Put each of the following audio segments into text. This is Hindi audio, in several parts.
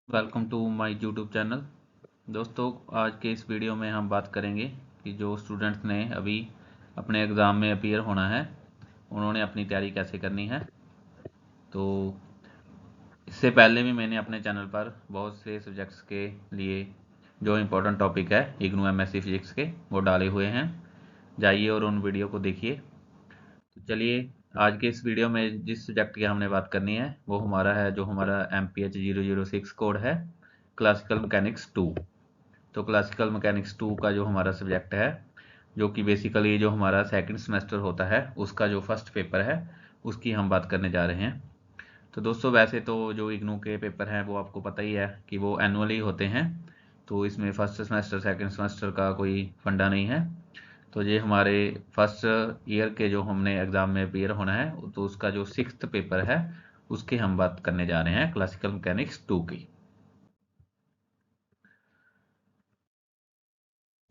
Welcome to my YouTube channel. दोस्तों, आज के इस वीडियो में हम बात करेंगे कि जो स्टूडेंट्स ने अभी अपने एग्ज़ाम में अपीयर होना है उन्होंने अपनी तैयारी कैसे करनी है। तो इससे पहले भी मैंने अपने चैनल पर बहुत से सब्जेक्ट्स के लिए जो इम्पोर्टेंट टॉपिक है इग्नू एमएससी फिजिक्स के वो डाले हुए हैं। जाइए और उन वीडियो को देखिए। तो चलिए, आज के इस वीडियो में जिस सब्जेक्ट की हमने बात करनी है वो हमारा है जो हमारा MPH 006 कोड है, क्लासिकल मैकेनिक्स 2। तो क्लासिकल मैकेनिक्स 2 का जो हमारा सब्जेक्ट है, जो कि बेसिकली जो हमारा सेकंड सेमेस्टर होता है उसका जो फर्स्ट पेपर है उसकी हम बात करने जा रहे हैं। तो दोस्तों, वैसे तो जो इग्नू के पेपर हैं वो आपको पता ही है कि वो एनुअली होते हैं, तो इसमें फर्स्ट सेमेस्टर सेकंड सेमेस्टर का कोई फंडा नहीं है। तो ये हमारे फर्स्ट ईयर के जो हमने एग्ज़ाम में अपीयर होना है तो उसका जो सिक्स्थ पेपर है उसकी हम बात करने जा रहे हैं, क्लासिकल मैकेनिक्स 2 की।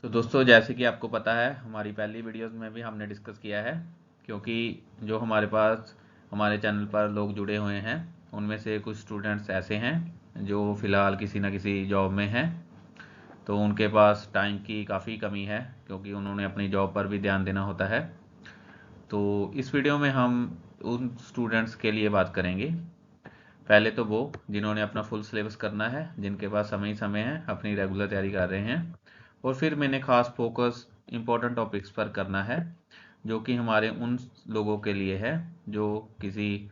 तो दोस्तों, जैसे कि आपको पता है हमारी पहली वीडियोस में भी हमने डिस्कस किया है, क्योंकि जो हमारे पास हमारे चैनल पर लोग जुड़े हुए हैं उनमें से कुछ स्टूडेंट्स ऐसे हैं जो फ़िलहाल किसी न किसी जॉब में हैं, तो उनके पास टाइम की काफ़ी कमी है क्योंकि उन्होंने अपनी जॉब पर भी ध्यान देना होता है। तो इस वीडियो में हम उन स्टूडेंट्स के लिए बात करेंगे। पहले तो वो जिन्होंने अपना फुल सिलेबस करना है, जिनके पास समय ही समय है, अपनी रेगुलर तैयारी कर रहे हैं। और फिर मैंने खास फोकस इम्पोर्टेंट टॉपिक्स पर करना है जो कि हमारे उन लोगों के लिए है जो किसी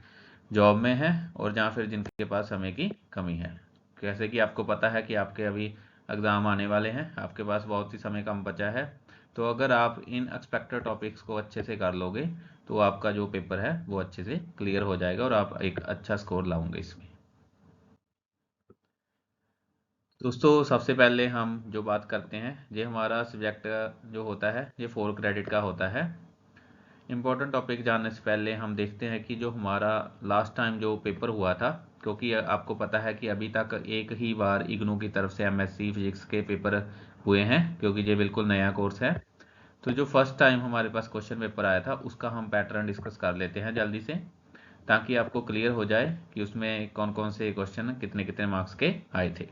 जॉब में है और या फिर जिनके पास समय की कमी है। जैसे कि आपको पता है कि आपके अभी एग्ज़ाम आने वाले हैं, आपके पास बहुत ही समय कम बचा है। तो अगर आप इन एक्सपेक्टेड टॉपिक्स को अच्छे से कर लोगे तो आपका जो पेपर है वो अच्छे से क्लियर हो जाएगा और आप एक अच्छा स्कोर लाओगे इसमें। दोस्तों, सबसे पहले हम जो बात करते हैं, ये हमारा सब्जेक्ट जो होता है ये 4 क्रेडिट का होता है। इम्पोर्टेंट टॉपिक जानने से पहले हम देखते हैं कि जो हमारा लास्ट टाइम जो पेपर हुआ था, क्योंकि आपको पता है कि अभी तक एक ही बार इग्नू की तरफ से एमएससी फिजिक्स के पेपर हुए हैं क्योंकि ये बिल्कुल नया कोर्स है। तो जो फर्स्ट टाइम हमारे पास क्वेश्चन पेपर आया था उसका हम पैटर्न डिस्कस कर लेते हैं जल्दी से, ताकि आपको क्लियर हो जाए कि उसमें कौन कौन से क्वेश्चन कितने कितने मार्क्स के आए थे।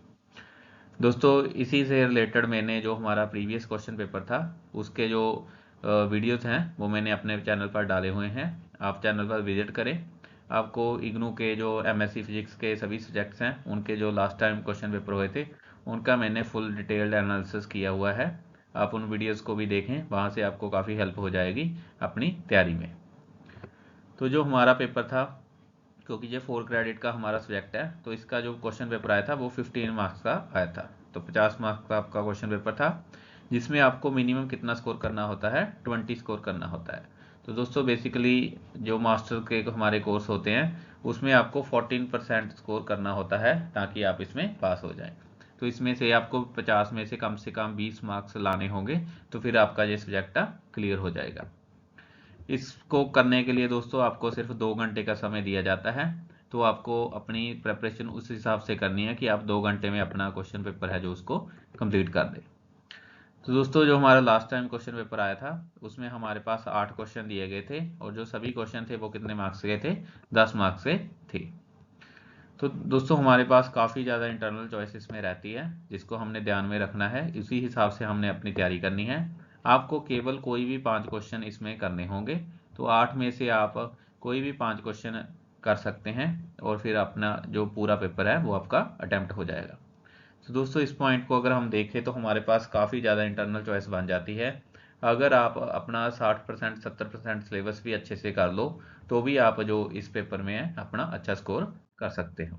दोस्तों, इसी से रिलेटेड मैंने जो हमारा प्रीवियस क्वेश्चन पेपर था उसके जो वीडियोस हैं वो मैंने अपने चैनल पर डाले हुए हैं। आप चैनल पर विजिट करें, आपको इग्नू के जो एमएससी फिजिक्स के सभी सब्जेक्ट्स हैं उनके जो लास्ट टाइम क्वेश्चन पेपर हुए थे उनका मैंने फुल डिटेल्ड एनालिसिस किया हुआ है। आप उन वीडियोस को भी देखें, वहाँ से आपको काफ़ी हेल्प हो जाएगी अपनी तैयारी में। तो जो हमारा पेपर था, क्योंकि ये 4 क्रेडिट का हमारा सब्जेक्ट है, तो इसका जो क्वेश्चन पेपर आया था वो 15 मार्क्स का आया था। तो 50 मार्क्स का आपका क्वेश्चन पेपर था, जिसमें आपको मिनिमम कितना स्कोर करना होता है, 20 स्कोर करना होता है। तो दोस्तों, बेसिकली जो मास्टर के हमारे कोर्स होते हैं उसमें आपको 14% स्कोर करना होता है ताकि आप इसमें पास हो जाएं। तो इसमें से आपको 50 में से कम 20 मार्क्स लाने होंगे, तो फिर आपका ये सब्जेक्ट क्लियर हो जाएगा। इसको करने के लिए दोस्तों आपको सिर्फ 2 घंटे का समय दिया जाता है। तो आपको अपनी प्रेपरेशन उस हिसाब से करनी है कि आप 2 घंटे में अपना क्वेश्चन पेपर है जो उसको कंप्लीट कर दें। तो दोस्तों, जो हमारा लास्ट टाइम क्वेश्चन पेपर आया था उसमें हमारे पास 8 क्वेश्चन दिए गए थे और जो सभी क्वेश्चन थे वो कितने मार्क्स के थे, 10 मार्क्स के थे। तो दोस्तों, हमारे पास काफ़ी ज़्यादा इंटरनल चॉइसेस में रहती है जिसको हमने ध्यान में रखना है, इसी हिसाब से हमने अपनी तैयारी करनी है। आपको केवल कोई भी 5 क्वेश्चन इसमें करने होंगे, तो 8 में से आप कोई भी 5 क्वेश्चन कर सकते हैं और फिर अपना जो पूरा पेपर है वो आपका अटेम्प्ट हो जाएगा। तो दोस्तों, इस पॉइंट को अगर हम देखें तो हमारे पास काफ़ी ज़्यादा इंटरनल चॉइस बन जाती है। अगर आप अपना 60% 70% सिलेबस भी अच्छे से कर लो तो भी आप जो इस पेपर में है अपना अच्छा स्कोर कर सकते हो।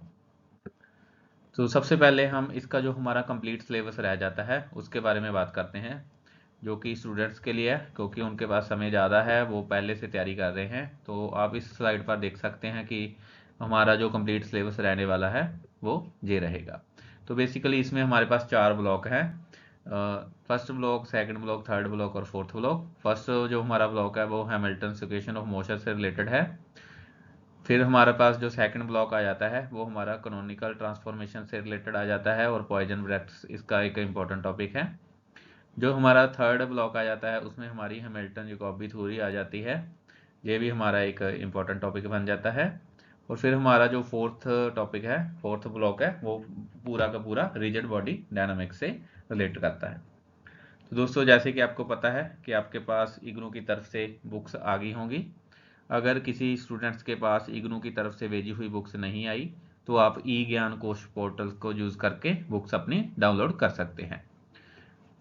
तो सबसे पहले हम इसका जो हमारा कंप्लीट सिलेबस रह जाता है उसके बारे में बात करते हैं, जो कि स्टूडेंट्स के लिए है क्योंकि उनके पास समय ज़्यादा है, वो पहले से तैयारी कर रहे हैं। तो आप इस स्लाइड पर देख सकते हैं कि हमारा जो कंप्लीट सिलेबस रहने वाला है वो ये रहेगा। तो बेसिकली इसमें हमारे पास 4 ब्लॉक हैं, first block, second block, third block और फोर्थ ब्लॉक। फर्स्ट जो हमारा ब्लॉक है वो हैमिल्टन इक्वेशन ऑफ मोशन से रिलेटेड है। फिर हमारे पास जो सेकंड ब्लॉक आ जाता है वो हमारा कैनोनिकल ट्रांसफॉर्मेशन से रिलेटेड आ जाता है और पॉइजन ब्रैकेट्स इसका एक इम्पॉर्टेंट टॉपिक है। जो हमारा थर्ड ब्लॉक आ जाता है उसमें हमारी हैमिल्टन जैकोबी थ्योरी आ जाती है, ये भी हमारा एक इम्पॉर्टेंट टॉपिक बन जाता है। और फिर हमारा जो फोर्थ टॉपिक है, फोर्थ ब्लॉक है, वो पूरा का पूरा रिजिड बॉडी डायनामिक्स से रिलेट करता है। तो दोस्तों जैसे कि आपको पता है कि आपके पास इग्नू की तरफ से बुक्स आ गई होंगी। अगर किसी स्टूडेंट्स के पास इग्नू की तरफ से भेजी हुई बुक्स नहीं आई तो आप ई ज्ञान कोश पोर्टल को यूज़ करके बुक्स अपनी डाउनलोड कर सकते हैं।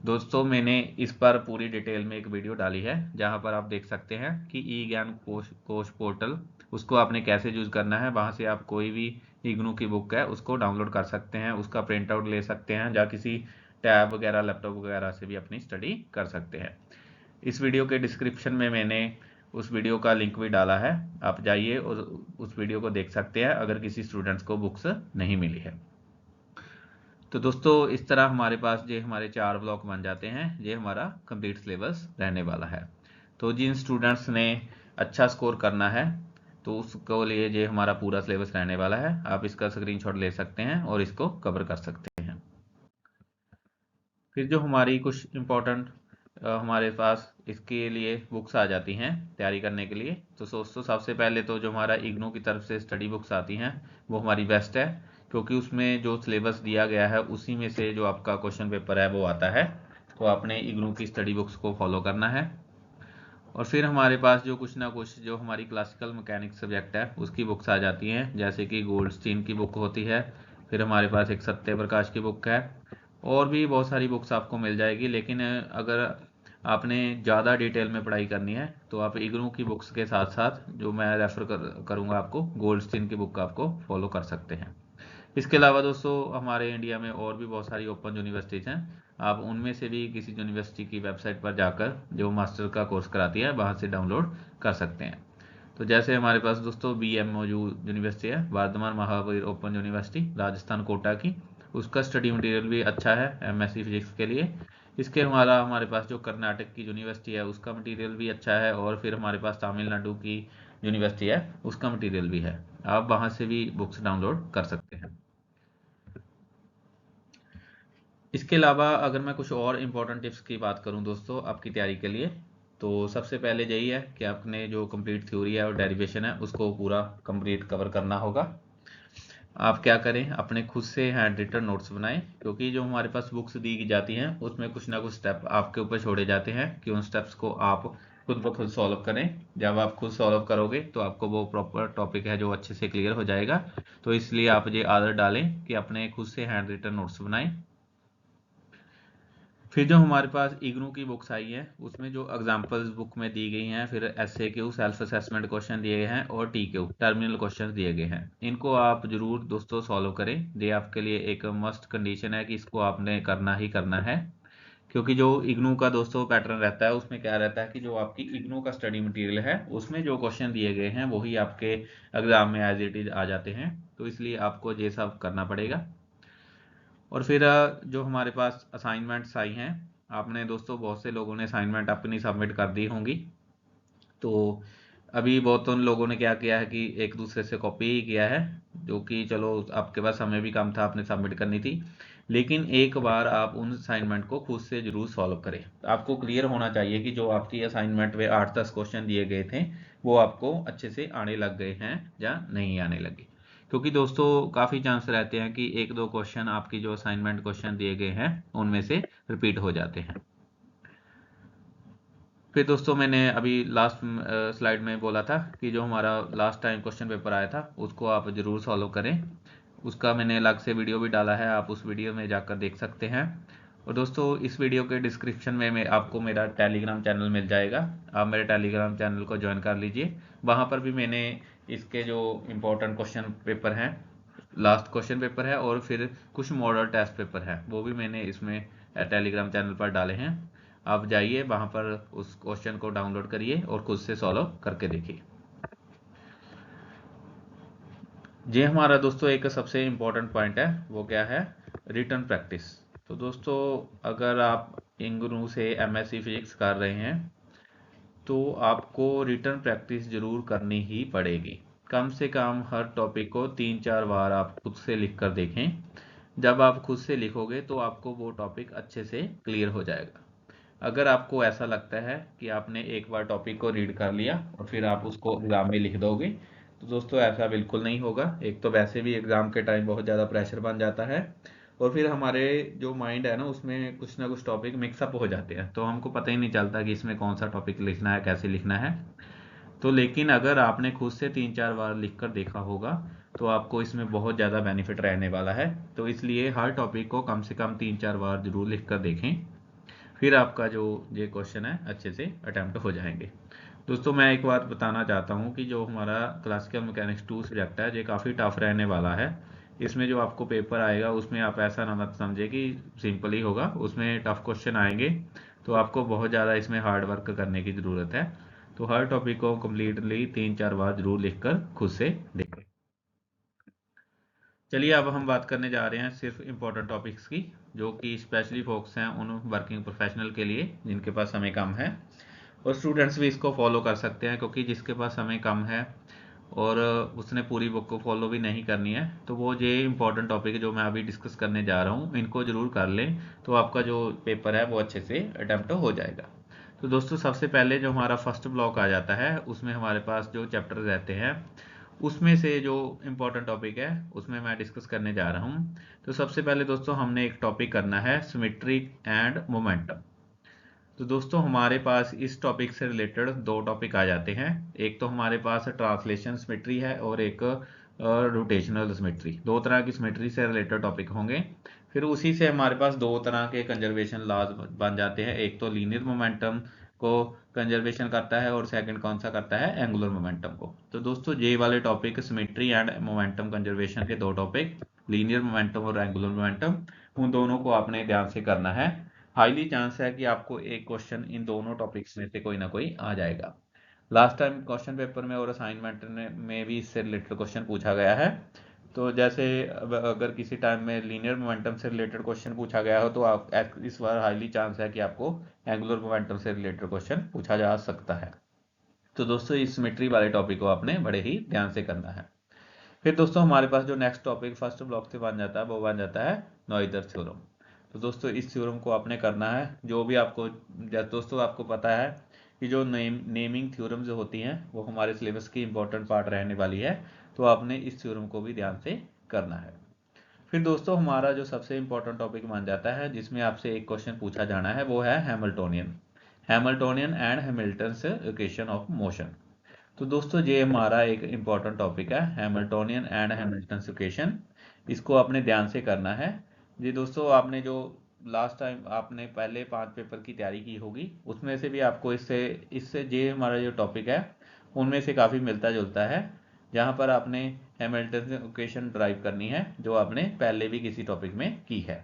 दोस्तों मैंने इस पर पूरी डिटेल में एक वीडियो डाली है जहां पर आप देख सकते हैं कि ई ज्ञान कोश पोर्टल उसको आपने कैसे यूज़ करना है। वहां से आप कोई भी इग्नू की बुक है उसको डाउनलोड कर सकते हैं, उसका प्रिंट आउट ले सकते हैं, या किसी टैब वगैरह लैपटॉप वगैरह से भी अपनी स्टडी कर सकते हैं। इस वीडियो के डिस्क्रिप्शन में मैंने उस वीडियो का लिंक भी डाला है, आप जाइए और उस वीडियो को देख सकते हैं अगर किसी स्टूडेंट्स को बुक्स नहीं मिली है। तो दोस्तों इस तरह हमारे पास ये हमारे 4 ब्लॉक बन जाते हैं, ये हमारा कंप्लीट सिलेबस रहने वाला है। तो जिन स्टूडेंट्स ने अच्छा स्कोर करना है तो उसको लिए ये हमारा पूरा सिलेबस रहने वाला है। आप इसका स्क्रीनशॉट ले सकते हैं और इसको कवर कर सकते हैं। फिर जो हमारी कुछ इम्पोर्टेंट हमारे पास इसके लिए बुक्स आ जाती हैं तैयारी करने के लिए। तो दोस्तों सबसे पहले तो जो हमारा इग्नू की तरफ से स्टडी बुक्स आती हैं वो हमारी बेस्ट है, क्योंकि उसमें जो सिलेबस दिया गया है उसी में से जो आपका क्वेश्चन पेपर है वो आता है। तो आपने इग्नू की स्टडी बुक्स को फॉलो करना है। और फिर हमारे पास जो कुछ ना कुछ जो हमारी क्लासिकल मैकेनिक्स सब्जेक्ट है उसकी बुक्स आ जाती हैं, जैसे कि गोल्डस्टीन की बुक होती है, फिर हमारे पास एक सत्य प्रकाश की बुक है, और भी बहुत सारी बुक्स आपको मिल जाएगी। लेकिन अगर आपने ज़्यादा डिटेल में पढ़ाई करनी है तो आप इग्नू की बुक्स के साथ साथ जो मैं रेफ़र करूँगा आपको गोल्डस्टीन की बुक आपको फॉलो कर सकते हैं। इसके अलावा दोस्तों हमारे इंडिया में और भी बहुत सारी ओपन यूनिवर्सिटीज़ हैं, आप उनमें से भी किसी यूनिवर्सिटी की वेबसाइट पर जाकर जो मास्टर का कोर्स कराती है वहाँ से डाउनलोड कर सकते हैं। तो जैसे हमारे पास दोस्तों BMOU यूनिवर्सिटी है, वर्धमान महावीर ओपन यूनिवर्सिटी राजस्थान कोटा की, उसका स्टडी मटेरियल भी अच्छा है MSc फिजिक्स के लिए। इसके हमारे पास जो कर्नाटक की यूनिवर्सिटी है उसका मटेरियल भी अच्छा है, और फिर हमारे पास तमिलनाडु की यूनिवर्सिटी है उसका मटेरियल भी है, आप वहाँ से भी बुक्स डाउनलोड कर सकते हैं। इसके अलावा अगर मैं कुछ और इम्पोर्टेंट टिप्स की बात करूं दोस्तों आपकी तैयारी के लिए, तो सबसे पहले यही है कि आपने जो कंप्लीट थ्योरी है और डेरिवेशन है उसको पूरा कंप्लीट कवर करना होगा। आप क्या करें, अपने खुद से हैंड रिटन नोट्स बनाएं, क्योंकि जो हमारे पास बुक्स दी जाती हैं उसमें कुछ ना कुछ स्टेप आपके ऊपर छोड़े जाते हैं कि उन स्टेप्स को आप खुद ब खुद सॉल्व करें। जब आप खुद सॉल्व करोगे तो आपको वो प्रॉपर टॉपिक है जो अच्छे से क्लियर हो जाएगा। तो इसलिए आप ये आदत डालें कि अपने खुद से हैंड रिटन नोट्स बनाएं। फिर जो हमारे पास इग्नू की बुक्स आई हैं उसमें जो एग्जांपल्स बुक में दी गई हैं, फिर SAQ सेल्फ असेसमेंट क्वेश्चन दिए गए हैं, और TQ टर्मिनल क्वेश्चन दिए गए हैं, इनको आप जरूर दोस्तों सॉल्व करें। ये आपके लिए एक मस्ट कंडीशन है कि इसको आपने करना ही करना है। क्योंकि जो इग्नू का दोस्तों पैटर्न रहता है उसमें क्या रहता है कि जो आपकी इग्नू का स्टडी मटेरियल है उसमें जो क्वेश्चन दिए गए हैं वही आपके एग्जाम में एज इट इज आ जाते हैं। तो इसलिए आपको ये सब करना पड़ेगा। और फिर जो हमारे पास असाइनमेंट्स आई हैं, आपने दोस्तों बहुत से लोगों ने असाइनमेंट अपनी सबमिट कर दी होंगी। तो अभी बहुतों लोगों ने क्या किया है कि एक दूसरे से कॉपी ही किया है, जो कि चलो आपके पास समय भी कम था, आपने सबमिट करनी थी। लेकिन एक बार आप उन असाइनमेंट को खुद से जरूर सॉल्व करें। आपको क्लियर होना चाहिए कि जो आपकी असाइनमेंट में 8-10 क्वेश्चन दिए गए थे वो आपको अच्छे से आने लग गए हैं या नहीं आने लगे। क्योंकि दोस्तों काफ़ी चांस रहते हैं कि 1-2 क्वेश्चन आपकी जो असाइनमेंट क्वेश्चन दिए गए हैं उनमें से रिपीट हो जाते हैं। फिर दोस्तों मैंने अभी लास्ट स्लाइड में बोला था कि जो हमारा लास्ट टाइम क्वेश्चन पेपर आया था उसको आप ज़रूर सॉल्व करें। उसका मैंने अलग से वीडियो भी डाला है, आप उस वीडियो में जाकर देख सकते हैं। और दोस्तों इस वीडियो के डिस्क्रिप्शन में आपको मेरा टेलीग्राम चैनल मिल जाएगा, आप मेरे टेलीग्राम चैनल को ज्वाइन कर लीजिए। वहाँ पर भी मैंने इसके जो इम्पोर्टेंट क्वेश्चन पेपर हैं, लास्ट क्वेश्चन पेपर है और फिर कुछ मॉडल टेस्ट पेपर है, वो भी मैंने इसमें टेलीग्राम चैनल पर डाले हैं। आप जाइए वहाँ पर उस क्वेश्चन को डाउनलोड करिए और खुद से सॉल्व करके देखिए। ये हमारा दोस्तों एक सबसे इम्पोर्टेंट पॉइंट है, वो क्या है, रिटन प्रैक्टिस। तो दोस्तों अगर आप इग्नू से MSc फिजिक्स कर रहे हैं तो आपको रिटन प्रैक्टिस जरूर करनी ही पड़ेगी। कम से कम हर टॉपिक को 3-4 बार आप खुद से लिख कर देखें। जब आप खुद से लिखोगे तो आपको वो टॉपिक अच्छे से क्लियर हो जाएगा। अगर आपको ऐसा लगता है कि आपने एक बार टॉपिक को रीड कर लिया और फिर आप उसको एग्जाम में लिख दोगे तो दोस्तों ऐसा बिल्कुल नहीं होगा। एक तो वैसे भी एग्ज़ाम के टाइम बहुत ज़्यादा प्रेशर बन जाता है, और फिर हमारे जो माइंड है ना उसमें कुछ ना कुछ टॉपिक मिक्सअप हो जाते हैं, तो हमको पता ही नहीं चलता कि इसमें कौन सा टॉपिक लिखना है, कैसे लिखना है। तो लेकिन अगर आपने खुद से 3-4 बार लिख कर देखा होगा तो आपको इसमें बहुत ज़्यादा बेनिफिट रहने वाला है। तो इसलिए हर टॉपिक को कम से कम 3-4 बार जरूर लिख कर देखें, फिर आपका जो ये क्वेश्चन है अच्छे से अटैम्प्ट हो जाएंगे। दोस्तों मैं एक बात बताना चाहता हूँ कि जो हमारा क्लासिकल मैकेनिक्स 2 सब्जेक्ट है ये काफ़ी टफ रहने वाला है। इसमें जो आपको पेपर आएगा उसमें आप ऐसा ना मत समझे कि सिंपल ही होगा, उसमें टफ क्वेश्चन आएंगे, तो आपको बहुत ज़्यादा इसमें हार्ड वर्क करने की ज़रूरत है। तो हर टॉपिक को कम्प्लीटली 3-4 बार जरूर लिखकर खुद से देखें। चलिए अब हम बात करने जा रहे हैं सिर्फ इम्पोर्टेंट टॉपिक्स की, जो कि स्पेशली फोकस हैं उन वर्किंग प्रोफेशनल के लिए जिनके पास समय कम है, और स्टूडेंट्स भी इसको फॉलो कर सकते हैं, क्योंकि जिसके पास समय कम है और उसने पूरी बुक को फॉलो भी नहीं करनी है, तो वो ये इंपॉर्टेंट टॉपिक जो मैं अभी डिस्कस करने जा रहा हूँ इनको ज़रूर कर लें, तो आपका जो पेपर है वो अच्छे से अटैम्प्ट हो जाएगा। तो दोस्तों सबसे पहले जो हमारा फर्स्ट ब्लॉक आ जाता है उसमें हमारे पास जो चैप्टर रहते हैं उसमें से जो इम्पोर्टेंट टॉपिक है उसमें मैं डिस्कस करने जा रहा हूँ। तो सबसे पहले दोस्तों हमने एक टॉपिक करना है सिमेट्री एंड मोमेंटम। तो दोस्तों हमारे पास इस टॉपिक से रिलेटेड दो टॉपिक आ जाते हैं। एक तो हमारे पास ट्रांसलेशन सिमेट्री है और एक रोटेशनल सिमेट्री। दो तरह की सिमेट्री से रिलेटेड टॉपिक होंगे। फिर उसी से हमारे पास दो तरह के कंजर्वेशन लॉज बन जाते हैं। एक तो लीनियर मोमेंटम को कंजर्वेशन करता है और सेकंड कौन सा करता है, एंगुलर मोमेंटम को। तो दोस्तों ये वाले topic symmetry and momentum conservation के दो टॉपिक, लीनियर मोमेंटम और एंगुलर मोमेंटम, उन दोनों को आपने ध्यान से करना है। हाईली चांस है कि आपको एक क्वेश्चन इन दोनों टॉपिक्स में से कोई ना कोई आ जाएगा। लास्ट टाइम क्वेश्चन पेपर में और असाइनमेंट में भी इससे रिलेटेड क्वेश्चन पूछा गया है। तो जैसे अगर किसी टाइम में लीनियर मोमेंटम से रिलेटेड क्वेश्चन पूछा गया हो तो आप इस बार हाईली चांस है कि आपको एंगुलर मोमेंटम से रिलेटेड क्वेश्चन पूछा जा सकता है। तो दोस्तों इस सिमेट्री वाले टॉपिक को आपने बड़े ही ध्यान से करना है। फिर दोस्तों हमारे पास जो नेक्स्ट टॉपिक फर्स्ट ब्लॉक से बन जाता है वो बन जाता है नॉइजर थ्योरम। तो दोस्तों इस थ्योरम को आपने करना है। जो भी आपको दोस्तों आपको पता है कि जो नेमिंग थ्योरम जो होती हैं वो हमारे सिलेबस की इंपॉर्टेंट पार्ट रहने वाली है, तो आपने इस थ्योरम को भी ध्यान से करना है। फिर दोस्तों हमारा जो सबसे इंपॉर्टेंट टॉपिक बन जाता है जिसमें आपसे एक क्वेश्चन पूछा जाना है वो है Hamiltonian and Hamilton's equation of motion. तो दोस्तों ये हमारा एक इम्पॉर्टेंट टॉपिक है, हैमिल्टोनियन एंड हैमिल्टन इक्वेशन। इसको आपने ध्यान से करना है। जी दोस्तों आपने जो लास्ट टाइम आपने पहले 5 पेपर की तैयारी की होगी उसमें से भी आपको इससे इससे ये हमारा जो टॉपिक है उनमें से काफ़ी मिलता जुलता है, जहाँ पर आपने हैमिल्टन इक्वेशन ड्राइव करनी है जो आपने पहले भी किसी टॉपिक में की है।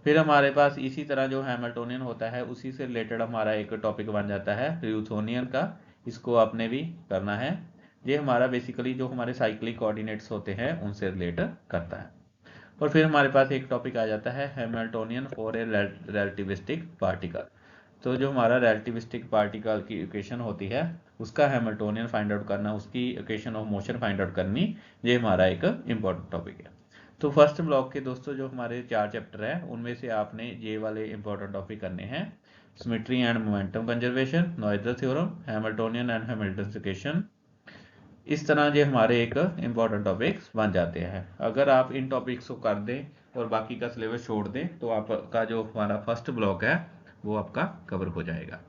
फिर हमारे पास इसी तरह जो हैमिल्टोनियन होता है उसी से रिलेटेड हमारा एक टॉपिक बन जाता है न्यूटोनियन का। इसको आपने भी करना है। ये हमारा बेसिकली जो हमारे साइक्लिक कोऑर्डिनेट्स होते हैं उनसे रिलेट करता है। और फिर हमारे पास एक टॉपिक आ जाता है Hamiltonian for a relativistic particle. तो जो हमारा रिलेटिविस्टिक पार्टिकल की इक्वेशन होती है उसका हैमिल्टोनियन फाइंड आउट करना, उसकी equation of motion find out करनी, ये हमारा एक इंपॉर्टेंट टॉपिक है। तो फर्स्ट ब्लॉक के दोस्तों जो हमारे 4 चैप्टर हैं उनमें से आपने ये वाले इंपॉर्टेंट टॉपिक करने हैं, symmetry and momentum conservation, Noether theorem, Hamiltonian and Hamilton equation. इस तरह ये हमारे एक इंपॉर्टेंट टॉपिक्स बन जाते हैं। अगर आप इन टॉपिक्स को कर दें और बाकी का सिलेबस छोड़ दें तो आपका जो हमारा फर्स्ट ब्लॉक है वो आपका कवर हो जाएगा।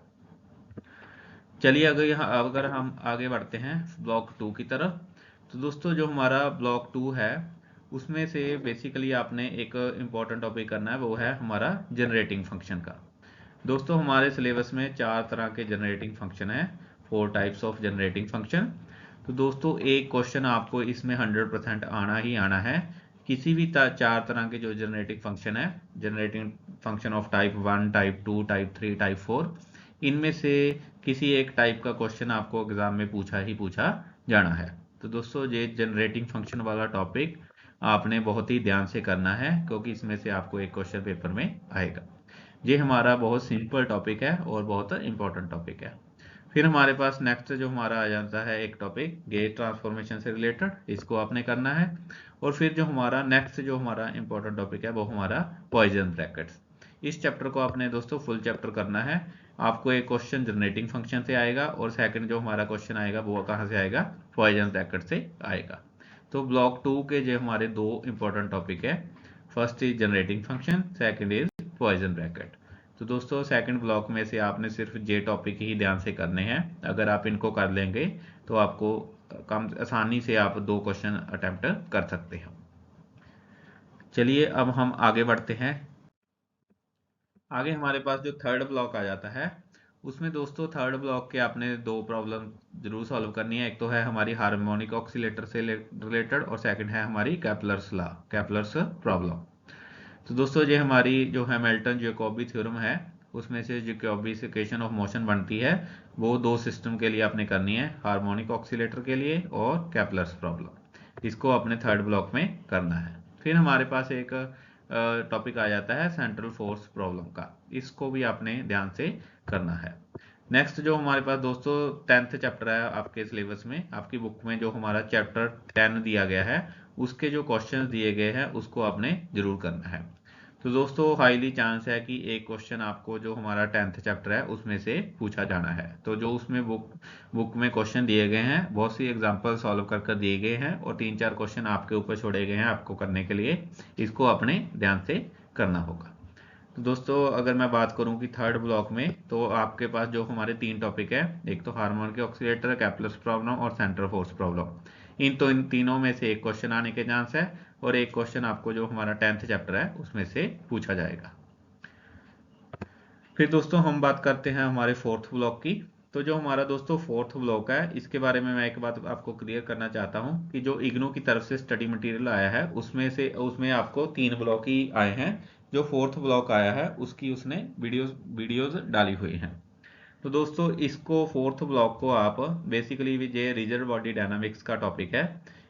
चलिए अगर हम आगे बढ़ते हैं ब्लॉक 2 की तरफ। तो दोस्तों जो हमारा ब्लॉक 2 है उसमें से बेसिकली आपने एक इम्पॉर्टेंट टॉपिक करना है, वो है हमारा जनरेटिंग फंक्शन का। दोस्तों हमारे सिलेबस में 4 तरह के जनरेटिंग फंक्शन है, 4 टाइप्स ऑफ जनरेटिंग फंक्शन। तो दोस्तों एक क्वेश्चन आपको इसमें 100% आना ही आना है। किसी भी 4 तरह के जो जनरेटिंग फंक्शन है, generating function of type 1, type 2, type 3, type 4, इनमें से किसी एक टाइप का क्वेश्चन आपको एग्जाम में पूछा जाना है। तो दोस्तों ये जनरेटिंग फंक्शन वाला टॉपिक आपने बहुत ही ध्यान से करना है, क्योंकि इसमें से आपको एक क्वेश्चन पेपर में आएगा। ये हमारा बहुत सिंपल टॉपिक है और बहुत इंपॉर्टेंट टॉपिक है। फिर हमारे पास नेक्स्ट जो हमारा आ जाता है एक टॉपिक गेट ट्रांसफॉर्मेशन से रिलेटेड, इसको आपने करना है। और फिर जो हमारा नेक्स्ट जो हमारा इंपॉर्टेंट टॉपिक है वो हमारा पॉइजन ब्रैकेट्स। इस चैप्टर को आपने दोस्तों फुल चैप्टर करना है। आपको एक क्वेश्चन जनरेटिंग फंक्शन से आएगा और सेकंड जो हमारा क्वेश्चन आएगा वो कहाँ से आएगा, पॉइजन ब्रैकेट से आएगा। तो ब्लॉक 2 के जो हमारे दो इंपॉर्टेंट टॉपिक है, first is generating function, second is poison bracket. तो दोस्तों सेकंड ब्लॉक में से आपने सिर्फ जे टॉपिक ही ध्यान से करने हैं। अगर आप इनको कर लेंगे तो आपको कम आसानी से आप 2 क्वेश्चन अटेम्प्ट कर सकते हैं। चलिए अब हम आगे बढ़ते हैं। आगे हमारे पास जो थर्ड ब्लॉक आ जाता है, उसमें दोस्तों थर्ड ब्लॉक के आपने 2 प्रॉब्लम जरूर सॉल्व करनी है। एक तो है हमारी हार्मोनिक ऑक्सीलेटर से रिलेटेड और सेकंड है हमारी केपलर्स लॉ, केपलर्स प्रॉब्लम। तो दोस्तों ये हमारी जो हैमिल्टन जैकोबी थ्योरम है, उसमें से जैकोबीज इक्वेशन ऑफ मोशन बनती है, वो 2 सिस्टम के लिए आपने करनी है, हार्मोनिक ऑक्सीलेटर के लिए और केपलर्स प्रॉब्लम। इसको अपने थर्ड ब्लॉक में करना है। फिर हमारे पास एक टॉपिक आ जाता है सेंट्रल फोर्स प्रॉब्लम का, इसको भी आपने ध्यान से करना है। नेक्स्ट जो हमारे पास दोस्तों 10th चैप्टर है आपके सिलेबस में, आपकी बुक में जो हमारा चैप्टर 10 दिया गया है, उसके जो क्वेश्चंस दिए गए हैं उसको आपने जरूर करना है। तो दोस्तों हाईली चांस है कि एक क्वेश्चन आपको जो हमारा 10th चैप्टर है उसमें से पूछा जाना है। तो जो उसमें बुक में क्वेश्चन दिए गए हैं, बहुत सी एग्जांपल सॉल्व कर दिए गए हैं और 3-4 क्वेश्चन आपके ऊपर छोड़े गए हैं आपको करने के लिए, इसको अपने ध्यान से करना होगा। तो दोस्तों अगर मैं बात करूं कि थर्ड ब्लॉक में, तो आपके पास जो हमारे 3 टॉपिक है, एक तो हार्मोनिक ऑक्सीलेटर, केपलर्स प्रॉब्लम और सेंट्रल फोर्स प्रॉब्लम। इन तीनों में से एक क्वेश्चन आने के चांस है और एक क्वेश्चन आपको जो हमारा 10th चैप्टर है उसमें से पूछा जाएगा। फिर दोस्तों हम बात करते हैं हमारे फोर्थ ब्लॉक की। तो जो हमारा दोस्तों फोर्थ ब्लॉक है, इसके बारे में मैं एक बात आपको क्लियर करना चाहता हूं कि जो इग्नू की तरफ से स्टडी मटेरियल आया है उसमें आपको 3 ब्लॉक ही आए हैं। जो फोर्थ ब्लॉक आया है उसकी उसने वीडियोस डाली हुई हैं। तो दोस्तों इसको फोर्थ ब्लॉक को आप बेसिकली ये रिजिड बॉडी डायनामिक्स का टॉपिक है,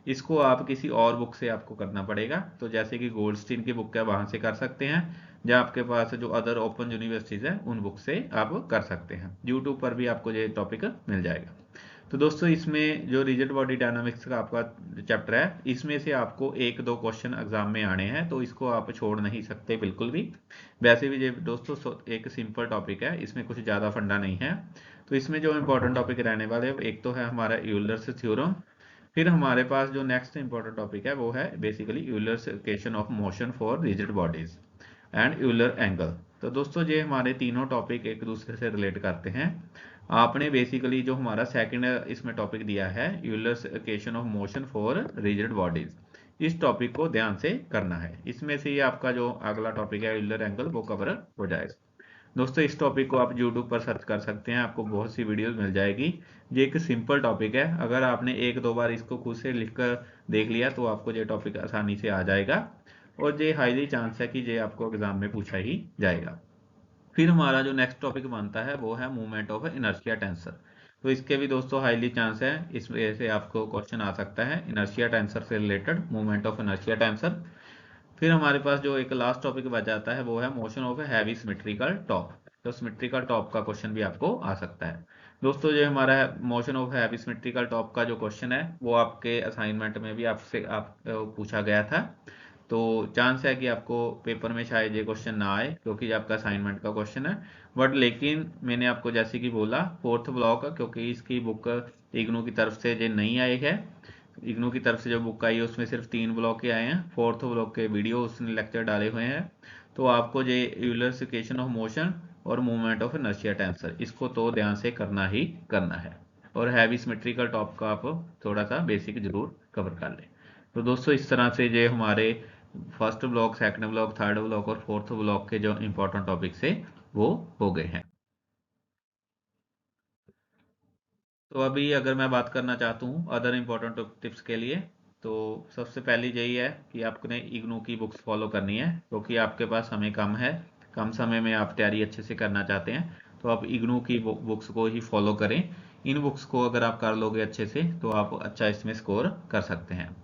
इसको आप किसी और बुक से आपको करना पड़ेगा। तो जैसे कि गोल्डस्टीन की बुक है वहां से कर सकते हैं, या आपके पास जो अदर ओपन यूनिवर्सिटीज है उन बुक से आप कर सकते हैं। यूट्यूब पर भी आपको ये टॉपिक मिल जाएगा। तो दोस्तों इसमें जो रिजिड बॉडी डायनामिक्स का आपका चैप्टर है, इसमें से आपको 1-2 क्वेश्चन एग्जाम में आने हैं, तो इसको आप छोड़ नहीं सकते बिल्कुल भी। वैसे भी ये दोस्तों एक सिंपल टॉपिक है, इसमें कुछ ज़्यादा फंडा नहीं है। तो इसमें जो इंपॉर्टेंट टॉपिक रहने वाले, एक तो है हमारा यूलर्स थ्योरम। फिर हमारे पास जो नेक्स्ट इंपॉर्टेंट टॉपिक है वो है basically Euler's equation of motion for rigid bodies and Euler angle. तो दोस्तों ये हमारे तीनों टॉपिक एक दूसरे से रिलेट करते हैं। आपने बेसिकली जो हमारा सेकंड इसमें टॉपिक दिया है, Euler's equation of motion for rigid bodies, इस टॉपिक को ध्यान से करना है। इसमें से ही आपका जो अगला टॉपिक है यूलर एंगल, वो कवर हो जाएगा। दोस्तों इस टॉपिक को आप यूट्यूब पर सर्च कर सकते हैं, आपको बहुत सी वीडियोस मिल जाएगी। ये एक सिंपल टॉपिक है, अगर आपने 1-2 बार इसको खुद से लिखकर देख लिया तो आपको ये टॉपिक आसानी से आ जाएगा और ये हाईली चांस है कि ये आपको एग्जाम में पूछा ही जाएगा। फिर हमारा जो नेक्स्ट टॉपिक बनता है वो है मूवमेंट ऑफ इनर्शिया टेंसर। तो इसके भी दोस्तों हाईली चांस है इसमें से आपको क्वेश्चन आ सकता है, इनर्शिया टेंसर से related, movement of inertia tensor. फिर हमारे पास जो एक लास्ट टॉपिक बच जाता है वो है motion of heavy symmetrical top. तो सिमेट्रिकल टॉप का क्वेश्चन भी आपको आ सकता है। दोस्तों जो हमारा motion of heavy symmetrical top का जो क्वेश्चन है वो आपके असाइनमेंट में भी आपसे पूछा गया था। तो चांस है कि आपको पेपर में शायद ये क्वेश्चन ना आए क्योंकि ये आपका असाइनमेंट का क्वेश्चन है। बट लेकिन मैंने आपको जैसे कि बोला फोर्थ ब्लॉक, क्योंकि इसकी बुक इग्नू की तरफ से ये नहीं आई है, इग्नू की तरफ से जो बुक आई है उसमें सिर्फ 3 ब्लॉक ही आए हैं, फोर्थ ब्लॉक के वीडियो उसने लेक्चर डाले हुए हैं। तो आपको ये यूलर्स इक्वेशन ऑफ मोशन और मूवमेंट ऑफ इनर्शिया टेंसर, इसको तो ध्यान से करना ही करना है। और हैवी सिमेट्रिकल टॉप का आप थोड़ा सा बेसिक जरूर कवर कर लें। तो दोस्तों इस तरह से ये हमारे first block, second block, third block और फोर्थ ब्लॉक के जो इंपॉर्टेंट टॉपिक्स है वो हो गए हैं। तो अभी अगर मैं बात करना चाहता हूँ अदर इम्पोर्टेंट टिप्स के लिए, तो सबसे पहली यही है कि आपने इग्नू की बुक्स फॉलो करनी है, क्योंकि आपके पास समय कम है, कम समय में आप तैयारी अच्छे से करना चाहते हैं, तो आप इग्नू की बुक्स को ही फॉलो करें। इन बुक्स को अगर आप कर लोगे अच्छे से तो आप अच्छा इसमें स्कोर कर सकते हैं।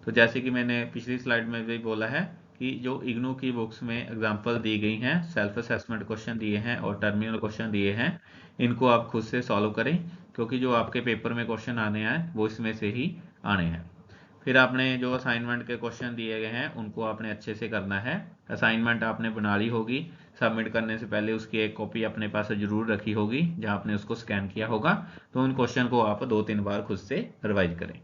तो जैसे कि मैंने पिछली स्लाइड में भी बोला है कि जो इग्नू की बुक्स में एग्जांपल दी गई हैं, सेल्फ असेसमेंट क्वेश्चन दिए हैं और टर्मिनल क्वेश्चन दिए हैं, इनको आप खुद से सॉल्व करें, क्योंकि जो आपके पेपर में क्वेश्चन आने हैं वो इसमें से ही आने हैं। फिर आपने जो असाइनमेंट के क्वेश्चन दिए गए हैं उनको आपने अच्छे से करना है। असाइनमेंट आपने बना ली होगी, सबमिट करने से पहले उसकी एक कॉपी अपने पास जरूर रखी होगी जहां आपने उसको स्कैन किया होगा। तो उन क्वेश्चन को आप 2-3 बार खुद से रिवाइज करें।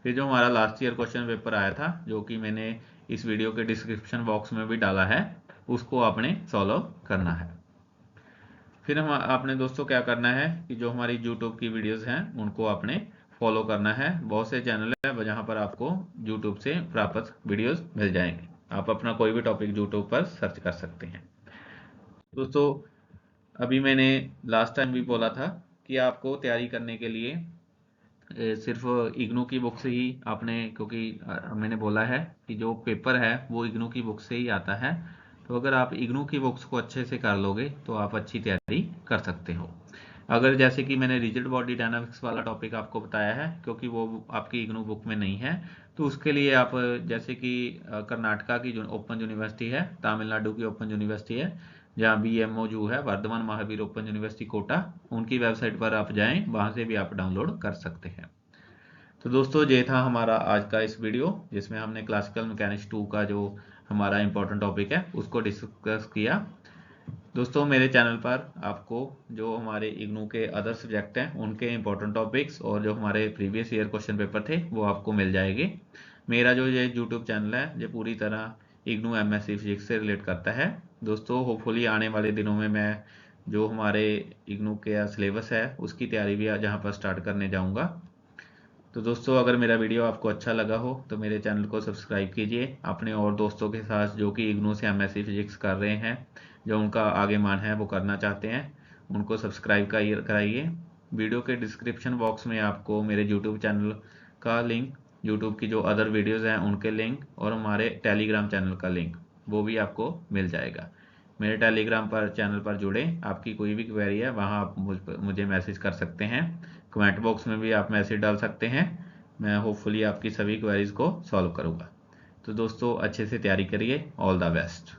फिर जो हमारा लास्ट ईयर क्वेश्चन पेपर आया था, जो कि मैंने इस वीडियो के डिस्क्रिप्शन बॉक्स में भी डाला है, उसको आपने सॉल्व करना है। फिर हम आपने दोस्तों क्या करना है कि जो हमारी यूट्यूब की वीडियोस हैं उनको आपने फॉलो करना है। बहुत से चैनल है जहां पर आपको यूट्यूब से प्राप्त वीडियोस मिल जाएंगे। आप अपना कोई भी टॉपिक यूट्यूब पर सर्च कर सकते हैं। दोस्तों अभी मैंने लास्ट टाइम भी बोला था कि आपको तैयारी करने के लिए सिर्फ इग्नू की बुक से ही आपने, क्योंकि मैंने बोला है कि जो पेपर है वो इग्नू की बुक से ही आता है। तो अगर आप इग्नू की बुक्स को अच्छे से कर लोगे तो आप अच्छी तैयारी कर सकते हो। अगर जैसे कि मैंने रिजिड बॉडी डायनामिक्स वाला टॉपिक आपको बताया है, क्योंकि वो आपकी इग्नू बुक में नहीं है, तो उसके लिए आप जैसे कि कर्नाटका की जो ओपन यूनिवर्सिटी है, तमिलनाडु की ओपन यूनिवर्सिटी है, जहाँ BMOU है, वर्धमान महावीर ओपन यूनिवर्सिटी कोटा, उनकी वेबसाइट पर आप जाएं, वहां से भी आप डाउनलोड कर सकते हैं। तो दोस्तों ये था हमारा आज का इस वीडियो, जिसमें हमने क्लासिकल मैकेनिक्स 2 का जो हमारा इंपॉर्टेंट टॉपिक है उसको डिस्कस किया। दोस्तों मेरे चैनल पर आपको जो हमारे इग्नू के अदर सब्जेक्ट हैं उनके इंपॉर्टेंट टॉपिक्स और जो हमारे प्रीवियस ईयर क्वेश्चन पेपर थे वो आपको मिल जाएंगे। मेरा जो ये यूट्यूब चैनल है ये पूरी तरह इग्नू MSc फिजिक्स से रिलेट करता है। दोस्तों होपफुली आने वाले दिनों में मैं जो हमारे इग्नू के सिलेबस है उसकी तैयारी भी जहाँ पर स्टार्ट करने जाऊँगा। तो दोस्तों अगर मेरा वीडियो आपको अच्छा लगा हो तो मेरे चैनल को सब्सक्राइब कीजिए, अपने और दोस्तों के साथ जो कि इग्नू से MSc फिजिक्स कर रहे हैं, जो उनका आगे मान है वो करना चाहते हैं, उनको सब्सक्राइब कराइए। वीडियो के डिस्क्रिप्शन बॉक्स में आपको मेरे यूट्यूब चैनल का लिंक, यूट्यूब की जो अदर वीडियोस हैं उनके लिंक और हमारे टेलीग्राम चैनल का लिंक वो भी आपको मिल जाएगा। मेरे टेलीग्राम पर चैनल पर जुड़े, आपकी कोई भी क्वेरी है वहाँ आप मुझे मैसेज कर सकते हैं। कमेंट बॉक्स में भी आप मैसेज डाल सकते हैं, मैं होपफुली आपकी सभी क्वेरीज को सॉल्व करूँगा। तो दोस्तों अच्छे से तैयारी करिए। All the best.